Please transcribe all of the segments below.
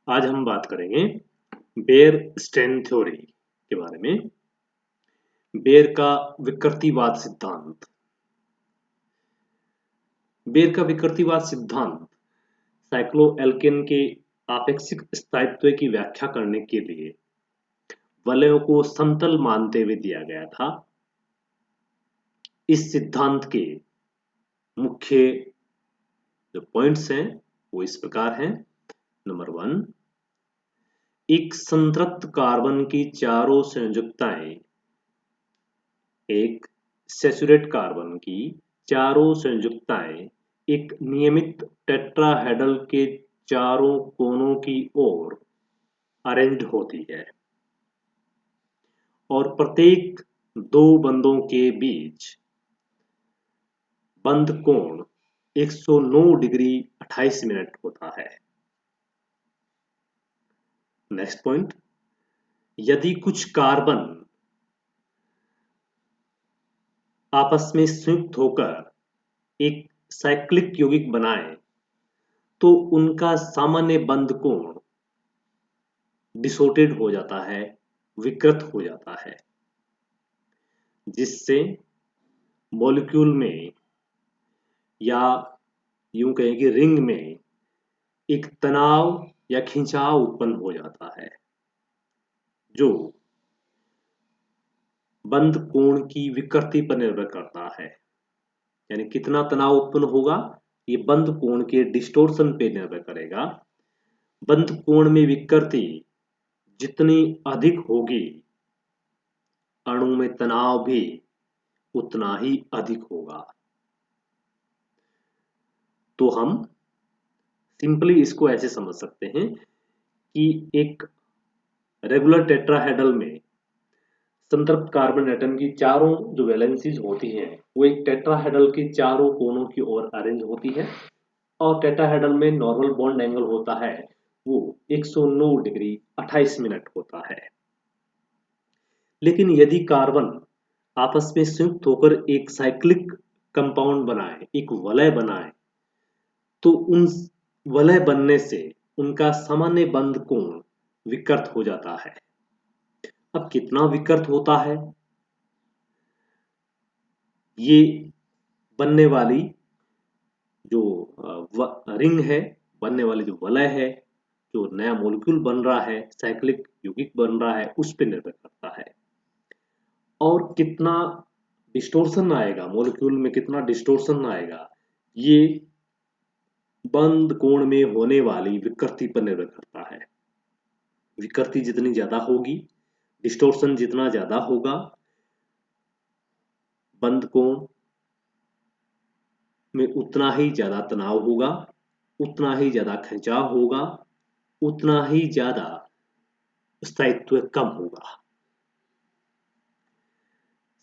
आज हम बात करेंगे बेयर स्ट्रेन थ्योरी के बारे में। बेयर का विकृतिवाद सिद्धांत। बेयर का विकृतिवाद सिद्धांत साइक्लोएल्केन के आपेक्षिक स्थायित्व की व्याख्या करने के लिए वलयों को समतल मानते हुए दिया गया था। इस सिद्धांत के मुख्य जो पॉइंट्स हैं वो इस प्रकार हैं। नंबर 1, एक संतृप्त कार्बन की चारों संयुक्ताएं एक सैचुरेट कार्बन की चारों संयुक्ताएं एक नियमित टेट्राहेड्रल के चारों कोनों की ओर अरेंज्ड होती है और प्रत्येक दो बंधों के बीच बंध कोण 109 डिग्री 28 मिनट होता है। नेक्स्ट पॉइंट, यदि कुछ कार्बन आपस में संयुक्त होकर एक साइक्लिक यौगिक बनाए तो उनका सामान्य बंध कोण डिसोर्टेड हो जाता है, विकृत हो जाता है, जिससे मॉलिक्यूल में या यूं कहें कि रिंग में एक तनाव या खिंचाव उत्पन्न हो जाता है जो बंध कोण की विकृति पर निर्भर करता है। यानी कितना तनाव उत्पन्न होगा ये बंध कोण के डिस्टोर्शन पे निर्भर करेगा। बंध कोण में विकृति जितनी अधिक होगी अणु में तनाव भी उतना ही अधिक होगा। तो हम सिंपली इसको ऐसे समझ सकते हैं कि एक रेगुलर टेट्राहेड्रल में संतृप्त कार्बन एटम की चारों जो वैलेंसीज होती हैं वो एक टेट्राहेड्रल के चारों कोनों की ओर अरेंज होती है और टेट्राहेड्रल में नॉर्मल बॉन्ड एंगल होता है वो 109 डिग्री 28 मिनट होता है। लेकिन यदि कार्बन आपस में संयुक्त होकर एक साइक्लिक कंपाउंड बनाए, एक वलय बनाए, तो उन वलय बनने से उनका सामान्य बंध कोण विकृत हो जाता है। अब कितना विकृत होता है, ये बनने वाली जो रिंग है, बनने वाली जो वलय है, जो नया मॉलिक्यूल बन रहा है, साइक्लिक यौगिक बन रहा है, उस पर निर्भर करता है। और कितना डिस्टोर्शन आएगा, मॉलिक्यूल में कितना डिस्टोर्शन आएगा, ये बंध कोण में होने वाली विकृति पर निर्भर करता है। विकृति जितनी ज्यादा होगी, डिस्टोर्शन जितना ज्यादा होगा, बंध कोण में उतना ही ज्यादा तनाव होगा, उतना ही ज्यादा खिंचाव होगा, उतना ही ज्यादा स्थायित्व कम होगा।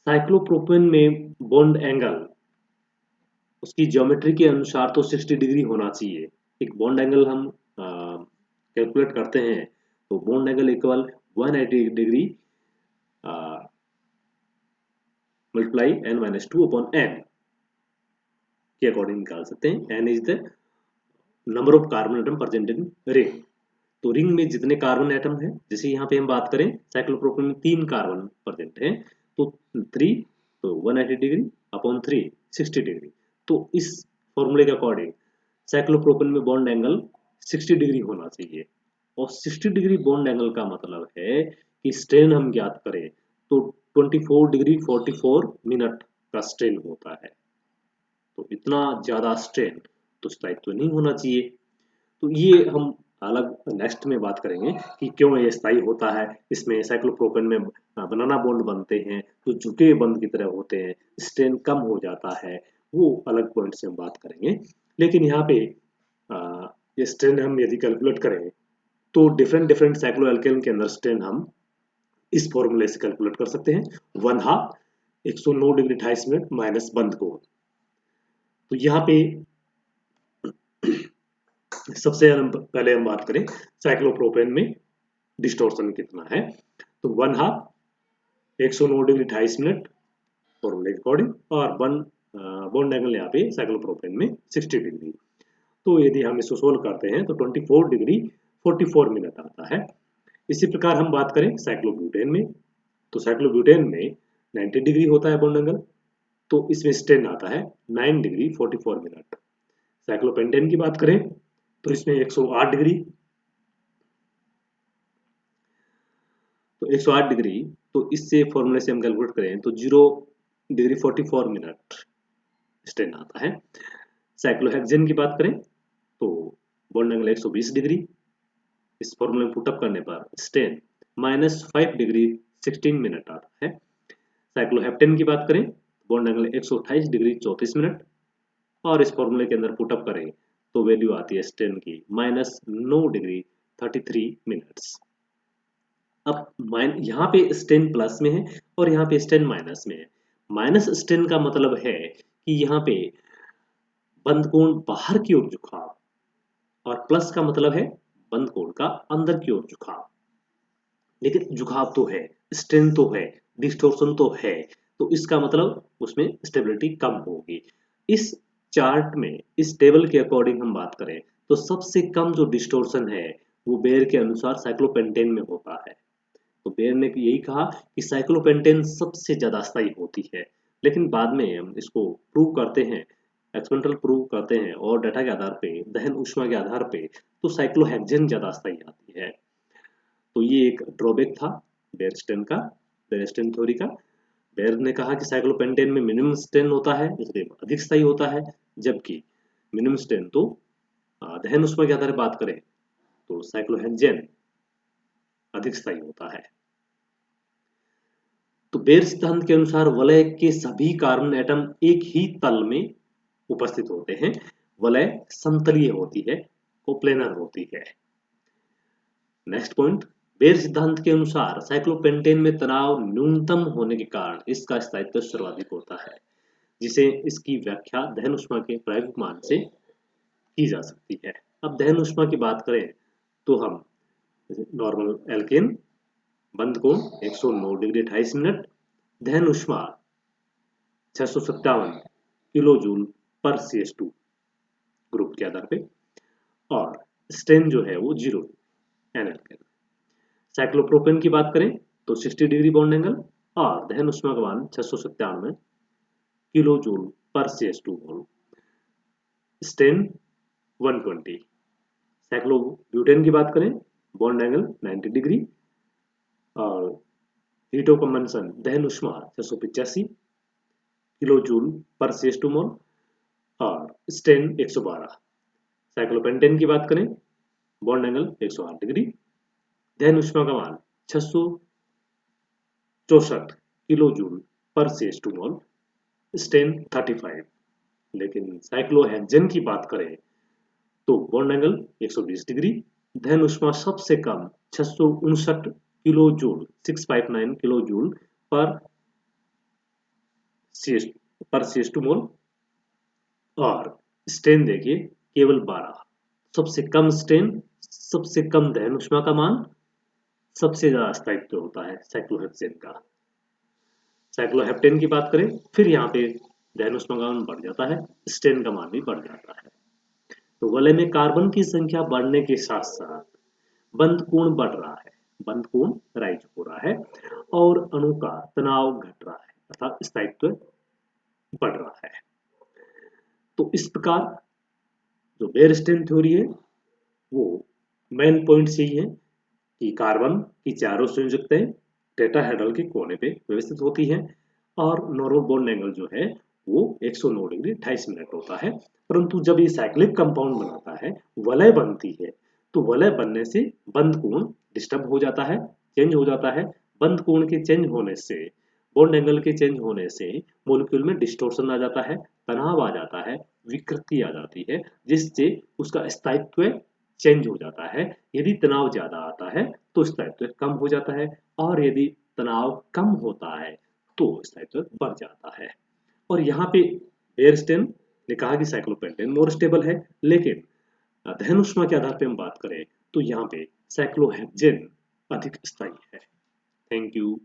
साइक्लोप्रोपेन में बॉन्ड एंगल उसकी ज्योमेट्री के अनुसार तो 60 डिग्री होना चाहिए। एक बॉन्ड एंगल हम कैलकुलेट करते हैं तो bond angle equal 180 degree multiply n-2 upon n के अकॉर्डिंग निकाल सकते हैं। n is the number of carbon atom present in ring. तो रिंग में जितने कार्बन एटम है, जैसे यहाँ पे हम बात करें साइक्लोप्रोपेन में 3 कार्बन प्रेजेंट है तो 3 तो 180 डिग्री अपॉन 3 60 डिग्री। तो इस फॉर्मूले के अकॉर्डिंग साइक्लोप्रोपेन में बॉन्ड एंगल 60 डिग्री होना चाहिए और 60 डिग्री बॉन्ड एंगल का मतलब है कि स्ट्रेन हम ज्ञात करें तो 24 डिग्री 44 मिनट का स्ट्रेन होता है। तो इतना ज्यादा स्ट्रेन तो स्थायित्व नहीं होना चाहिए। तो ये हम अलग नेक्स्ट में बात करेंगे कि क्यों ये स्थायी होता है। इसमें साइक्लोप्रोपेन में बनाना बॉन्ड बनते हैं तो झुके बंद की तरह होते हैं, स्ट्रेन कम हो जाता है, वो अलग पॉइंट से हम बात करेंगे। लेकिन यहाँ पे ये स्ट्रेन हम यदि कैलकुलेट करें तो डिफरेंट डिफरेंट साइक्लोएल्केन के अंदर स्ट्रेन हम इस फॉर्मूले से कैलकुलेट कर सकते हैं। 1/2 109 डिग्री 28 मिनट माइनस बंद कोण। तो यहाँ पे सबसे पहले हम बात करें साइक्लोप्रोपेन में डिस्टोर्शन कितना है तो 1/2 109 डिग्री 28 मिनट फॉर्मूले के अकॉर्डिंग और बॉन्ड एंगल यहाँ पे साइक्लोप्रोपेन में 60 डिग्री। तो यदि हम इसको सोल्व करते हैं तो 24 डिग्री 44 मिनट आता है। इसी प्रकार हम बात करें साइक्लोब्यूटेन में, तो साइक्लोब्यूटेन में 90 डिग्री होता है बॉन्ड एंगल, तो इसमें स्टेन आता है 9 डिग्री 44 मिनट। साइक्लोपेंटेन की बात करें तो इसमें 108 डिग्री, तो 108 डिग्री, तो इससे फॉर्मूले से हम कैलकुलेट करें तो 0 डिग्री 44 मिनट स्टेन आता है। साइक्लोहेक्सेन की बात करें तो बॉन्ड एंगल 120 डिग्री, इस फॉर्मूले में पुटअप करने पर स्टेन -5 डिग्री 16 मिनट आता है। साइक्लोहेप्टेन की बात करें बॉन्ड एंगल 128 डिग्री 34 मिनट, और इस फॉर्मूले के अंदर पुटअप करें तो वैल्यू आती है स्टेन की -9 डिग्री 33 मिनट्स। अब यहाँ पे स्टेन प्लस में है और यहाँ पे स्टेन माइनस में है। माइनस स्टेन का मतलब है कि यहाँ पे बंद कोण बाहर की ओर झुकाव, और प्लस का मतलब है बंद कोण का अंदर की ओर झुकाव। लेकिन झुकाव तो है, स्ट्रेन तो है, डिस्टॉर्शन तो है, तो इसका मतलब उसमें स्टेबिलिटी कम होगी। इस चार्ट में, इस टेबल के अकॉर्डिंग हम बात करें तो सबसे कम जो डिस्टॉर्शन है वो बेयर के अनुसार साइक्लोपेंटेन में होता है। तो बेयर ने यही कहा कि साइक्लोपेंटेन सबसे ज्यादा स्थायी होती है, लेकिन बाद में हम इसको प्रूव करते हैं, एक्सपेरिमेंटल प्रूव करते हैं और डाटा के आधार पे, दहन ऊष्मा के आधार पे, तो साइक्लोहेक्सेन ज्यादा स्थायी आती है। तो ये एक ड्रॉबैक था बेयरस्टेन का, बेयरस्टेन थ्योरी का। बेयर ने कहा कि साइक्लोपेंटेन में मिनिमम स्ट्रेन होता है, इसलिए अधिक स्थायी होता है, जबकि मिनिमम स्ट्रेन तो दहन ऊष्मा के आधार पर बात करें तो साइक्लोहेक्सेन अधिक स्थायी होता है। तो बेयर सिद्धांत के अनुसार वलय के सभी कार्बन एटम एक ही तल में उपस्थित होते हैं। वलय समतलीय होती है, कोप्लेनर होती है। नेक्स्ट पॉइंट, बेयर सिद्धांत के अनुसार साइक्लोपेंटेन में तनाव न्यूनतम होने के कारण इसका स्थायित्व सर्वाधिक होता है, जिसे इसकी व्याख्या दहन ऊष्मा के प्रायोगिक मान से की जा सकती है। अब दहन ऊष्मा की बात करें तो हम नॉर्मल एल्केन, बंद कोण 109 डिग्री 28 मिनट, दहन ऊष्मा 657 किलो जूल पर CS2 ग्रुप के आधार पे, और स्ट्रेन जो है वो 0 एल्केन। साइक्लोप्रोपेन की बात करें तो 60 डिग्री बॉन्ड एंगल और दहन ऊष्मा का मान 697 किलो जूल पर CS2 मोल, स्ट्रेन 120। साइक्लोब्यूटेन की बात करें बॉन्ड एंगल 90 डिग्री और हीट ऑफ कंबंशन दहन ऊष्मा 685 किलो जूल पर CS2 मोल और स्ट्रेन 112। साइक्लोपेंटेन की बात करें बॉन्ड एंगल 108 डिग्री, दहन ऊष्मा का मान 664 किलो जूल पर CS2 मोल, स्ट्रेन 35। लेकिन साइक्लोहेक्सेन की बात करें तो बॉन्ड एंगल 120 डिग्री, दहन ऊष्मा सबसे कम 659 किलो जूल 659 किलो जूल पर CS2 मोल, और स्ट्रेन देखिए केवल 12। सबसे कम स्ट्रेन, सबसे कम दहन ऊष्मा का मान, सबसे ज्यादा स्थायित्व होता है साइक्लोहेक्सेन का। साइक्लोहेप्टेन की बात करें फिर यहाँ पे दहन ऊष्मा का मान बढ़ जाता है, स्ट्रेन का मान भी बढ़ जाता है। तो वलय में कार्बन की संख्या बढ़ने के साथ साथ बंद कोण बढ़ रहा है, बंद कोण राइज हो रहा है और अणु का तनाव घट रहा है, अर्थात स्थायित्व बढ़ रहा है। तो इस प्रकार जो बेयरस्टेन थ्योरी है वो मेन पॉइंट यही है कि कार्बन की चारों संयुक्तें टेट्राहेड्रल के कोने पे व्यवस्थित होती हैं और नॉर्मल बॉन्ड एंगल जो है वो 109 डिग्री 28 मिनट होता है। परंतु जब ये साइक्लिक कंपाउंड बनाता है, वलय बनती है, तो वलय बनने से बंद कोण डिस्टर्ब हो जाता है, चेंज हो जाता है। बंद कोण के चेंज होने से, बॉन्ड एंगल के चेंज होने से मॉलिक्यूल में डिस्टॉर्शन आ जाता है, तनाव आ जाता है, विकृति आ जाती है, जिससे उसका स्थायित्व चेंज हो जाता है। यदि तनाव ज्यादा आता है तो स्थायित्व कम हो जाता है, और यदि तनाव कम होता है तो स्थायित्व बढ़ जाता है। और यहाँ पे बेयरस्टेन ने कहा कि साइक्लोपेंटेन मोर स्टेबल है, लेकिन दहन ऊष्मा के आधार पे हम बात करें तो यहाँ पे साइक्लोहेक्सेन अधिक स्थायी है। Thank you.